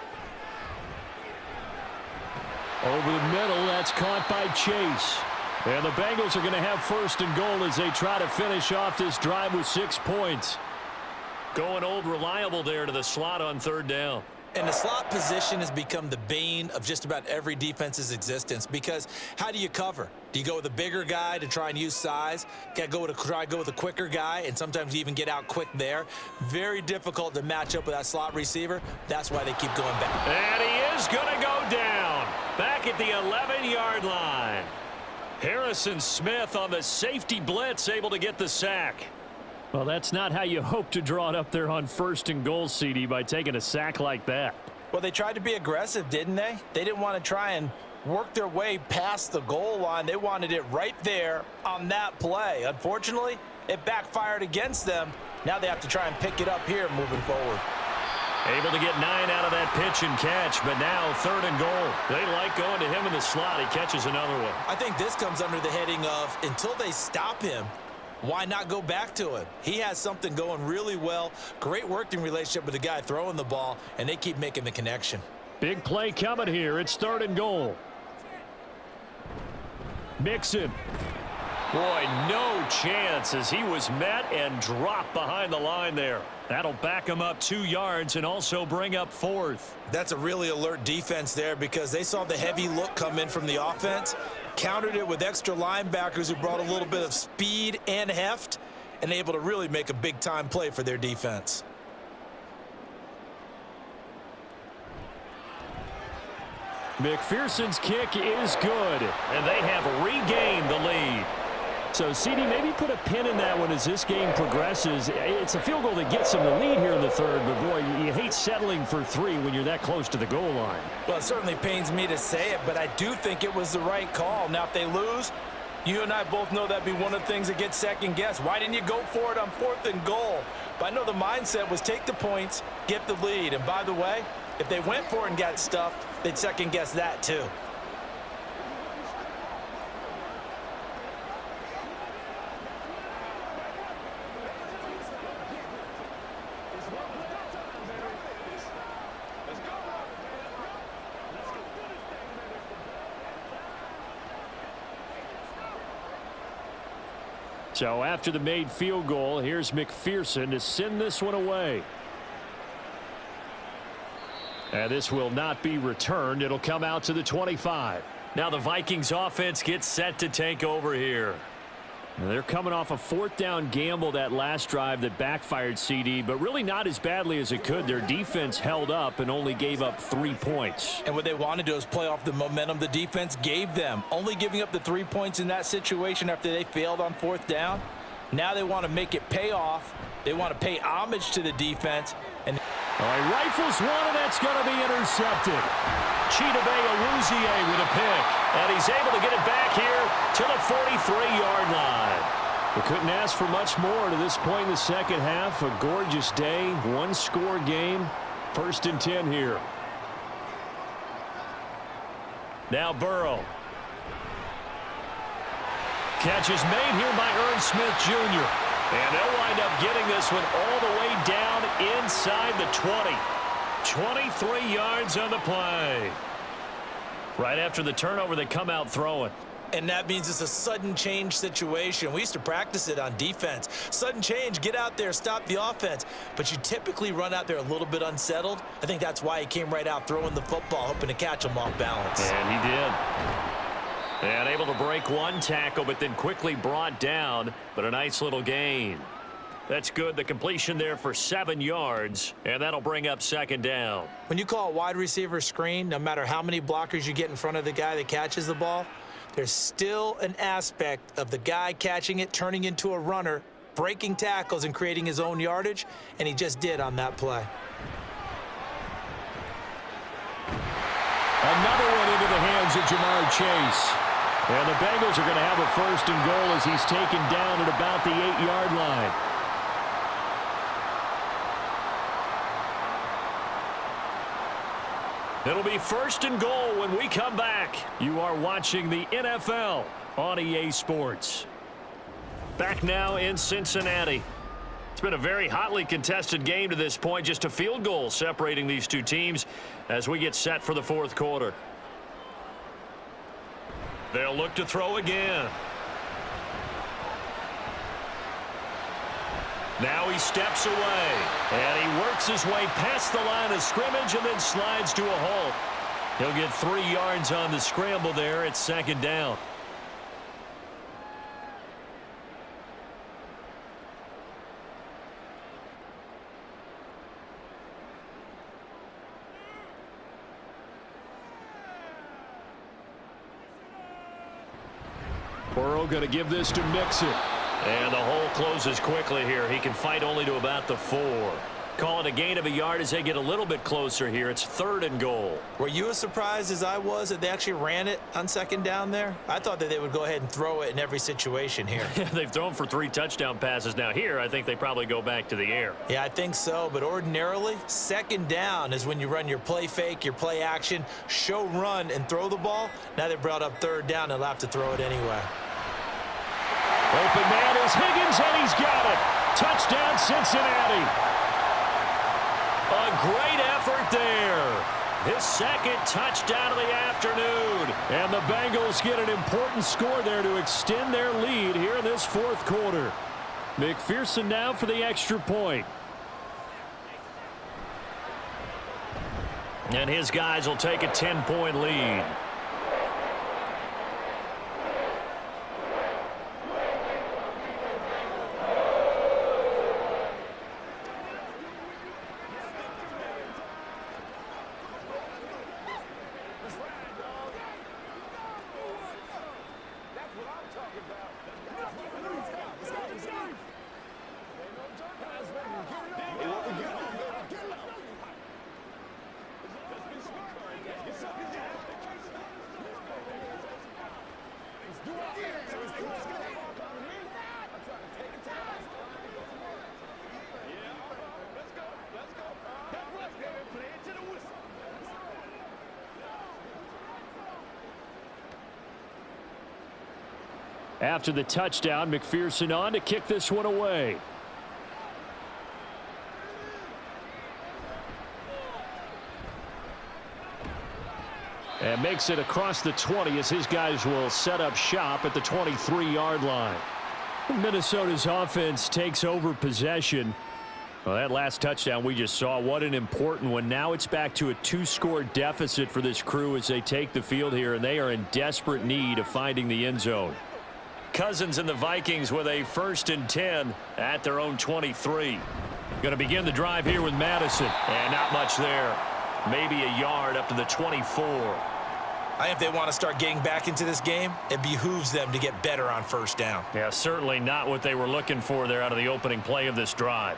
Over the middle, that's caught by Chase. And the Bengals are going to have 1st and goal as they try to finish off this drive with 6 points. Going old reliable there to the slot on 3rd down. And the slot position has become the bane of just about every defense's existence, because how do you cover? Do you go with a bigger guy to try and use size? Got to try to go with a quicker guy, and sometimes you even get out quick there. Very difficult to match up with that slot receiver. That's why they keep going back. And he is going to go down back at the 11-yard line. Harrison Smith on the safety blitz, able to get the sack. Well, that's not how you hope to draw it up there on 1st and goal, CD, by taking a sack like that. Well, they tried to be aggressive, didn't they? They didn't want to try and work their way past the goal line. They wanted it right there on that play. Unfortunately, it backfired against them. Now they have to try and pick it up here moving forward. Able to get 9 out of that pitch and catch, but now 3rd and goal. They like going to him in the slot. He catches another one. I think this comes under the heading of until they stop him, why not go back to him? He has something going really well. Great working relationship with the guy throwing the ball, and they keep making the connection. Big play coming here. It's 3rd and goal. Mixon. Boy, no chance as he was met and dropped behind the line there. That'll back him up 2 yards and also bring up 4th. That's a really alert defense there because they saw the heavy look come in from the offense, countered it with extra linebackers who brought a little bit of speed and heft, and able to really make a big-time play for their defense. McPherson's kick is good, and they have regained the lead. So, CD, maybe put a pin in that one as this game progresses. It's a field goal that gets them the lead here in the 3rd, but, boy, you hate settling for 3 when you're that close to the goal line. Well, it certainly pains me to say it, but I do think it was the right call. Now, if they lose, you and I both know that'd be one of the things that gets second-guessed. Why didn't you go for it on 4th and goal? But I know the mindset was take the points, get the lead. And, by the way, if they went for it and got stuffed, they'd second-guess that, too. So after the made field goal, here's McPherson to send this one away. And this will not be returned. It'll come out to the 25. Now the Vikings offense gets set to take over here. And they're coming off a 4th down gamble that last drive that backfired, CD, but really not as badly as it could. Their defense held up and only gave up 3 points. And what they want to do is play off the momentum the defense gave them. Only giving up the 3 points in that situation after they failed on 4th down. Now they want to make it pay off. They want to pay homage to the defense. And all right, rifles one, and that's going to be intercepted. Chidobe Awuzie with a pick, and he's able to get it back here to the 43-yard line. We couldn't ask for much more to this point in the second half. A gorgeous day, 1-score game, 1st and 10 here. Now Burrow. Catch is made here by Ern Smith Jr. And they'll wind up getting this one all the way down inside the 20. 23 yards on the play. Right after the turnover, they come out throwing. And that means it's a sudden change situation. We used to practice it on defense. Sudden change, get out there, stop the offense. But you typically run out there a little bit unsettled. I think that's why he came right out throwing the football, hoping to catch him off balance. And he did. And able to break one tackle, but then quickly brought down. But a nice little gain. That's good. The completion there for 7 yards, and that'll bring up 2nd down. When you call a wide receiver screen, no matter how many blockers you get in front of the guy that catches the ball, there's still an aspect of the guy catching it, turning into a runner, breaking tackles and creating his own yardage, and he just did on that play. Another one into the hands of Jamar Chase. And the Bengals are going to have a 1st and goal as he's taken down at about the 8-yard line. It'll be 1st and goal when we come back. You are watching the NFL on EA Sports. Back now in Cincinnati. It's been a very hotly contested game to this point. Just a field goal separating these two teams as we get set for the 4th quarter. They'll look to throw again. Now he steps away, and he works his way past the line of scrimmage and then slides to a halt. He'll get 3 yards on the scramble there at 2nd down. Burrow going to give this to Mixon. And the hole closes quickly here. He can fight only to about the 4. Call it a gain of a yard as they get a little bit closer here. It's 3rd and goal. Were you as surprised as I was that they actually ran it on 2nd down there? I thought that they would go ahead and throw it in every situation here. They've thrown for 3 touchdown passes. Now here, I think they probably go back to the air. Yeah, I think so, but ordinarily, 2nd down is when you run your play fake, your play action, show run, and throw the ball. Now they brought up 3rd down, and they'll have to throw it anyway. Open man is Higgins, and he's got it. Touchdown, Cincinnati. A great effort there. His 2nd touchdown of the afternoon. And the Bengals get an important score there to extend their lead here in this 4th quarter. McPherson now for the extra point. And his guys will take a 10-point lead. After the touchdown, McPherson on to kick this one away. And makes it across the 20 as his guys will set up shop at the 23-yard line. Minnesota's offense takes over possession. Well, that last touchdown we just saw, what an important one. Now it's back to a 2-score deficit for this crew as they take the field here, and they are in desperate need of finding the end zone. Cousins and the Vikings with a 1st and 10 at their own 23. Going to begin the drive here with Madison. And not much there. Maybe a yard up to the 24. I think if they want to start getting back into this game, it behooves them to get better on 1st down. Yeah, certainly not what they were looking for there out of the opening play of this drive.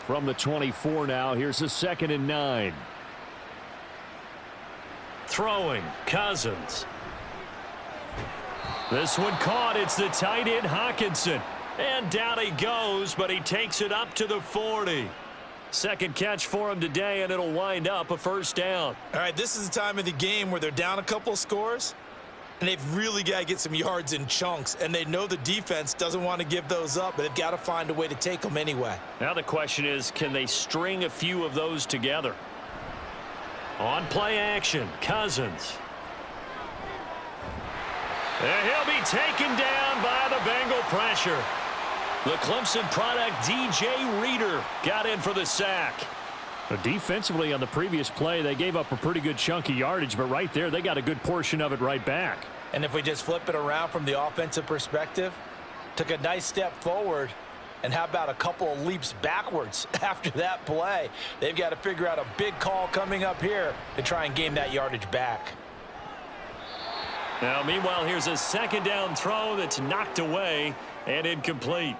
From the 24 now, here's a 2nd and 9. Throwing, Cousins. This one caught. It's the tight end, Hawkinson. And down he goes, but he takes it up to the 40. 2nd catch for him today, and it'll wind up a 1st down. All right, this is the time of the game where they're down a couple of scores, and they've really got to get some yards in chunks, and they know the defense doesn't want to give those up, but they've got to find a way to take them anyway. Now the question is, can they string a few of those together? On play action, Cousins. And he'll be taken down by the Bengal pressure. The Clemson product, DJ Reader, got in for the sack. Defensively on the previous play, they gave up a pretty good chunk of yardage, but right there, they got a good portion of it right back. And if we just flip it around from the offensive perspective, took a nice step forward, and how about a couple of leaps backwards after that play? They've got to figure out a big call coming up here to try and gain that yardage back. Now, meanwhile, here's a 2nd down throw that's knocked away and incomplete.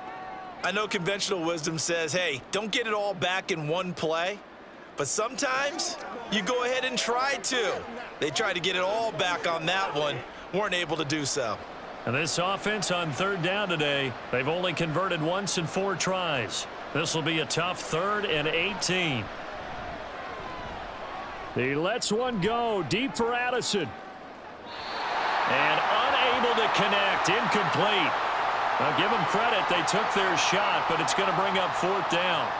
I know conventional wisdom says, hey, don't get it all back in one play, but sometimes you go ahead and try to. They tried to get it all back on that one, weren't able to do so. And this offense on 3rd down today, they've only converted once in 4 tries. This will be a tough 3rd and 18. He lets one go deep for Addison. And unable to connect, incomplete. Now give them credit, they took their shot, but it's going to bring up 4th down.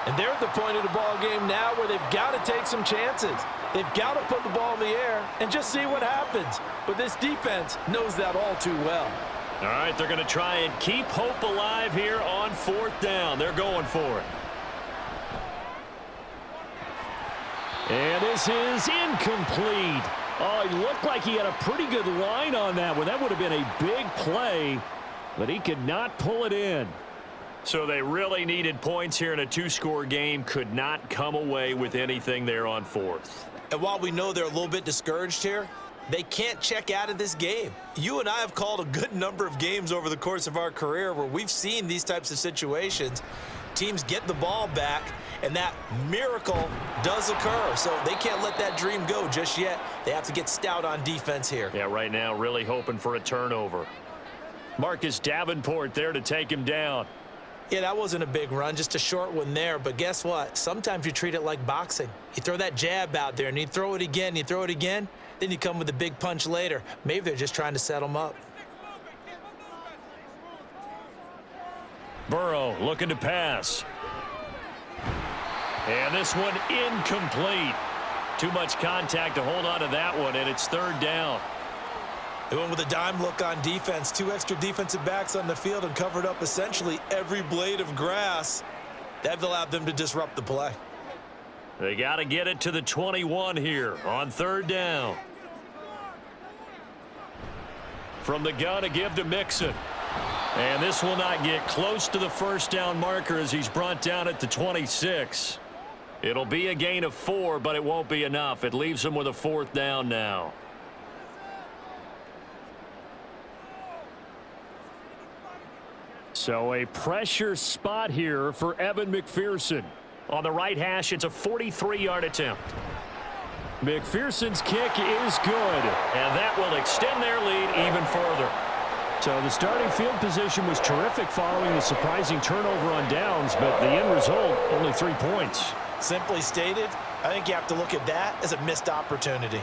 And they're at the point of the ball game now where they've got to take some chances. They've got to put the ball in the air and just see what happens. But this defense knows that all too well. All right, they're going to try and keep hope alive here on 4th down. They're going for it. And this is incomplete. Oh, he looked like he had a pretty good line on that one. That would have been a big play, but he could not pull it in. So they really needed points here in a 2-score game. Could not come away with anything there on 4th. And while we know they're a little bit discouraged here, They can't check out of this game. You and I have called a good number of games over the course of our career where we've seen these types of situations. Teams get the ball back, and that miracle does occur. So they can't let that dream go just yet. They have to get stout on defense here. Yeah, right now really hoping for a turnover. Marcus Davenport there to take him down. Yeah, that wasn't a big run, just a short one there. But guess what? Sometimes you treat it like boxing. You throw that jab out there, and you throw it again, then you come with a big punch later. Maybe they're just trying to set them up. Burrow looking to pass. And this one incomplete. Too much contact to hold on to that one, and it's third down. They went with a dime look on defense. 2 extra defensive backs on the field and covered up essentially every blade of grass. That allowed them to disrupt the play. They got to get it to the 21 here on third down. From the gun, a give to Mixon. And this will not get close to the first down marker as he's brought down at the 26. It'll be a gain of 4, but it won't be enough. It leaves him with a fourth down now. So a pressure spot here for Evan McPherson. On the right hash, it's a 43-yard attempt. McPherson's kick is good, and that will extend their lead even further. So the starting field position was terrific following the surprising turnover on downs, but the end result, only 3 points. Simply stated, I think you have to look at that as a missed opportunity.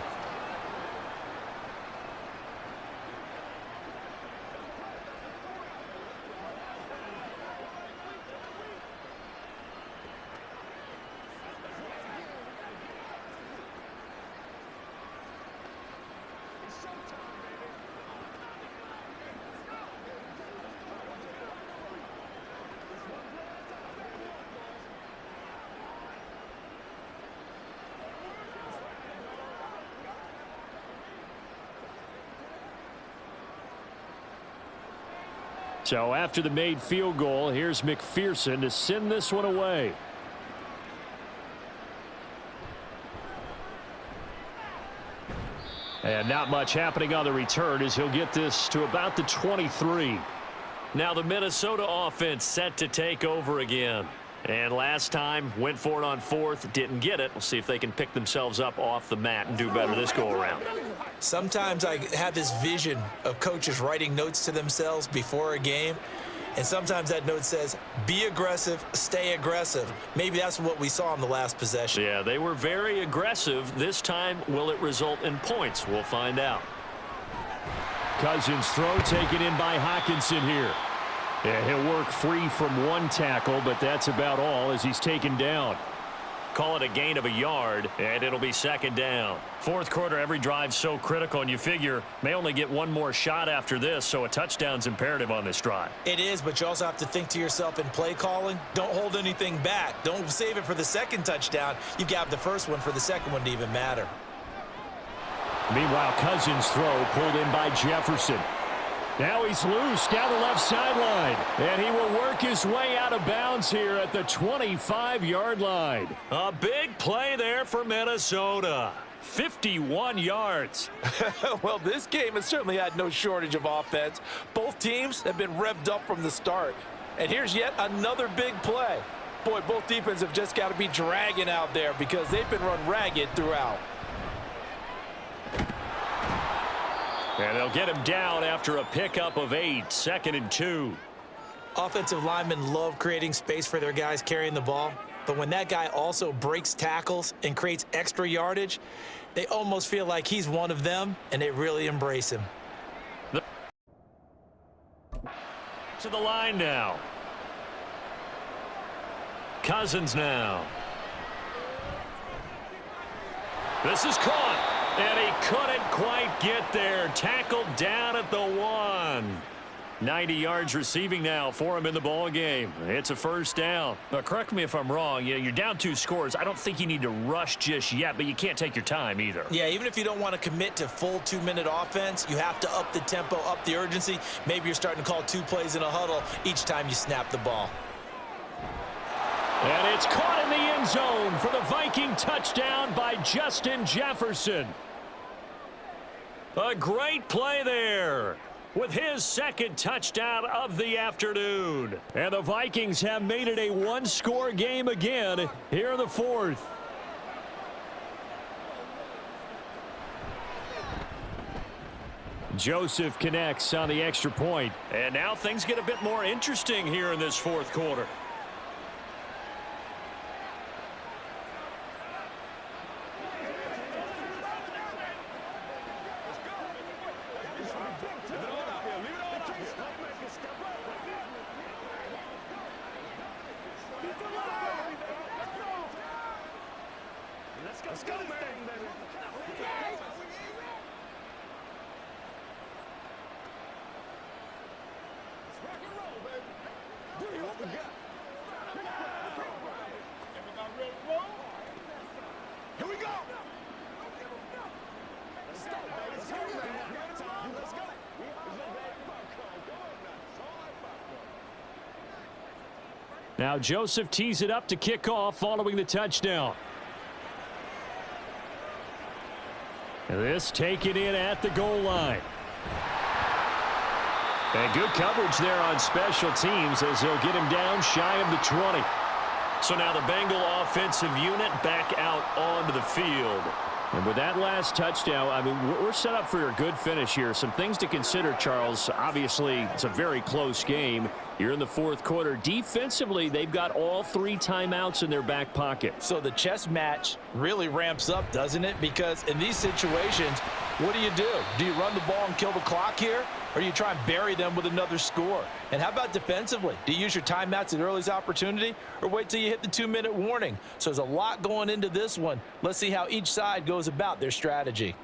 So after the made field goal, here's McPherson to send this one away. And not much happening on the return as he'll get this to about the 23. Now the Minnesota offense set to take over again. And last time, went for it on fourth, didn't get it. We'll see if they can pick themselves up off the mat and do better this go-around. Sometimes I have this vision of coaches writing notes to themselves before a game, and sometimes that note says, be aggressive, stay aggressive. Maybe that's what we saw in the last possession. Yeah, they were very aggressive. This time, will it result in points? We'll find out. Cousins' throw taken in by Hockenson here. Yeah, he'll work free from one tackle, but that's about all as he's taken down. Call it a gain of a yard, and it'll be second down. Fourth quarter, every drive's so critical, and you figure may only get one more shot after this, so a touchdown's imperative on this drive. It is, but you also have to think to yourself in play calling, don't hold anything back. Don't save it for the second touchdown. You've got the first one for the second one to even matter. Meanwhile, Cousins' throw pulled in by Jefferson. Now he's loose down the left sideline, and he will work his way out of bounds here at the 25-yard line. A big play there for Minnesota. 51 yards. Well, this game has certainly had no shortage of offense. Both teams have been revved up from the start. And here's yet another big play. Boy, both defenses have just got to be dragging out there because they've been run ragged throughout. And they'll get him down after a pickup of 8, 2nd and 2. Offensive linemen love creating space for their guys carrying the ball, but when that guy also breaks tackles and creates extra yardage, they almost feel like he's one of them, and they really embrace him. To the line now. Cousins now. This is caught. And he couldn't quite get there. Tackled down at the 1. 90 yards receiving now for him in the ball game. It's a first down. Now, correct me if I'm wrong. You're down 2 scores. I don't think you need to rush just yet, but you can't take your time either. Yeah, even if you don't want to commit to full 2-minute offense, you have to up the tempo, up the urgency. Maybe you're starting to call 2 plays in a huddle each time you snap the ball. And it's caught in the end zone for the Viking touchdown by Justin Jefferson. A great play there with his second touchdown of the afternoon. And the Vikings have made it a one-score game again here in the fourth. Joseph connects on the extra point. And now things get a bit more interesting here in this fourth quarter. Let's go, baby. Here we go. Let's go, baby. Let's go. Now Joseph tees it up to kick off following the touchdown. This taken in at the goal line. And good coverage there on special teams as they'll get him down shy of the 20. So now the Bengal offensive unit back out onto the field. And with that last touchdown, I mean, we're set up for a good finish here. Some things to consider, Charles. Obviously, it's a very close game. You're in the fourth quarter. Defensively, they've got all 3 timeouts in their back pocket. So the chess match really ramps up, doesn't it? Because in these situations, what do? Do you run the ball and kill the clock here? Or do you try and bury them with another score? And how about defensively? Do you use your timeouts at earliest opportunity or wait till you hit the 2-minute warning? So there's a lot going into this one. Let's see how each side goes about their strategy.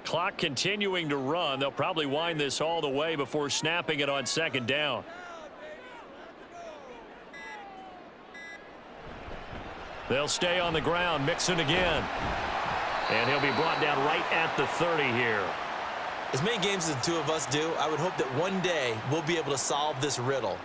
Clock continuing to run. They'll probably wind this all the way before snapping it on second down. They'll stay on the ground. Mixon again. And he'll be brought down right at the 30 here. As many games as the two of us do, I would hope that one day we'll be able to solve this riddle.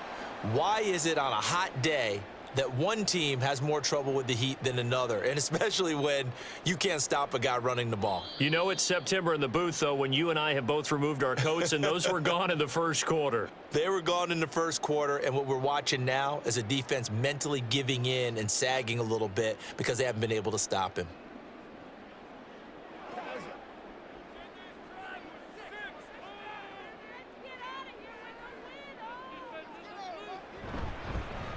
Why is it on a hot day that one team has more trouble with the heat than another, and especially when you can't stop a guy running the ball? You know it's September in the booth, though, when you and I have both removed our coats, and those were gone in the first quarter. They were gone in the first quarter, and what we're watching now is a defense mentally giving in and sagging a little bit because they haven't been able to stop him.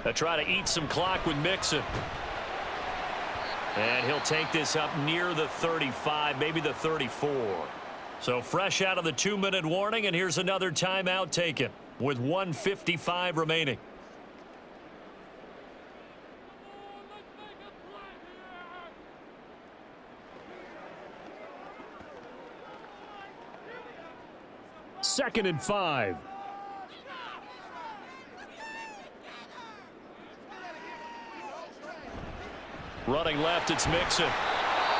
They'll try to eat some clock with Mixon. And he'll take this up near the 35, maybe the 34. So fresh out of the 2-minute warning, and here's another timeout taken with 1:55 remaining. Second and 5. Running left, it's Mixon.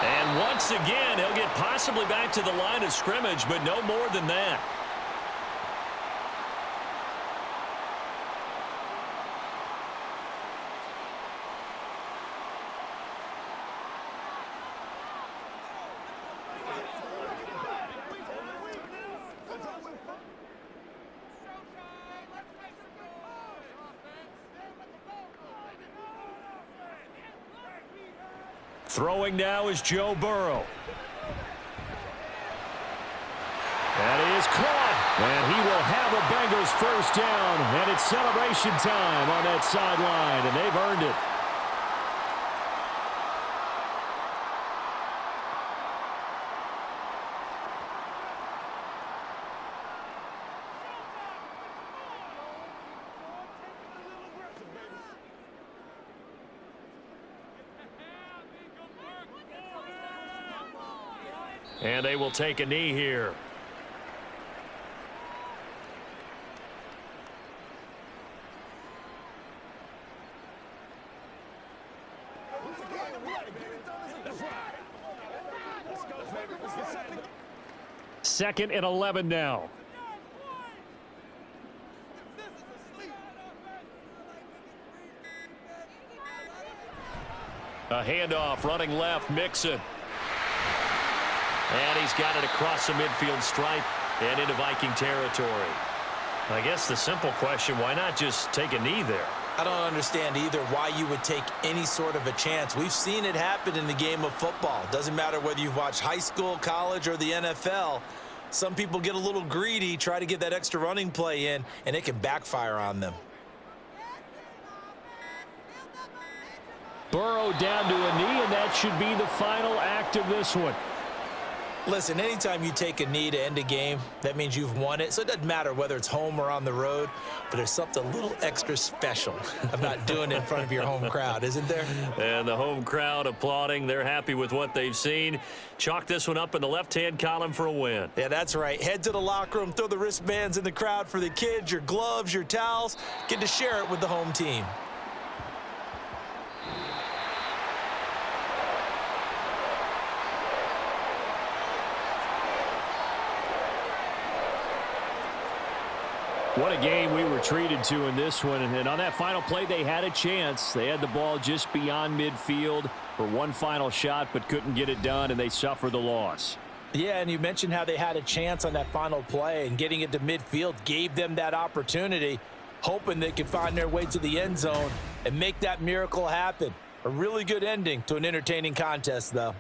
And once again, he'll get possibly back to the line of scrimmage, but no more than that. Throwing now is Joe Burrow. And he is caught. And he will have a Bengals first down. And it's celebration time on that sideline. And they've earned it. And they will take a knee here. Second and 11 now. A handoff running left, Mixon. And he's got it across the midfield stripe and into Viking territory. I guess the simple question, why not just take a knee there? I don't understand either why you would take any sort of a chance. We've seen it happen in the game of football. Doesn't matter whether you've watched high school, college, or the NFL. Some people get a little greedy, try to get that extra running play in, and it can backfire on them. Burrow down to a knee, and that should be the final act of this one. Listen, anytime you take a knee to end a game, that means you've won it. So it doesn't matter whether it's home or on the road, but there's something a little extra special about doing it in front of your home crowd, isn't there? And the home crowd applauding. They're happy with what they've seen. Chalk this one up in the left-hand column for a win. Yeah, that's right. Head to the locker room, throw the wristbands in the crowd for the kids, your gloves, your towels. Get to share it with the home team. What a game we were treated to in this one. And on that final play, they had a chance. They had the ball just beyond midfield for one final shot, but couldn't get it done, and they suffered the loss. Yeah, and you mentioned how they had a chance on that final play, and getting it to midfield gave them that opportunity, hoping they could find their way to the end zone and make that miracle happen. A really good ending to an entertaining contest, though.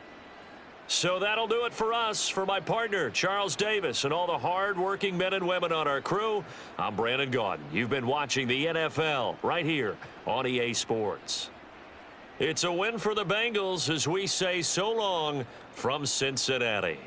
So that'll do it for us. For my partner, Charles Davis, and all the hard-working men and women on our crew, I'm Brandon Gaudin. You've been watching the NFL right here on EA Sports. It's a win for the Bengals as we say so long from Cincinnati.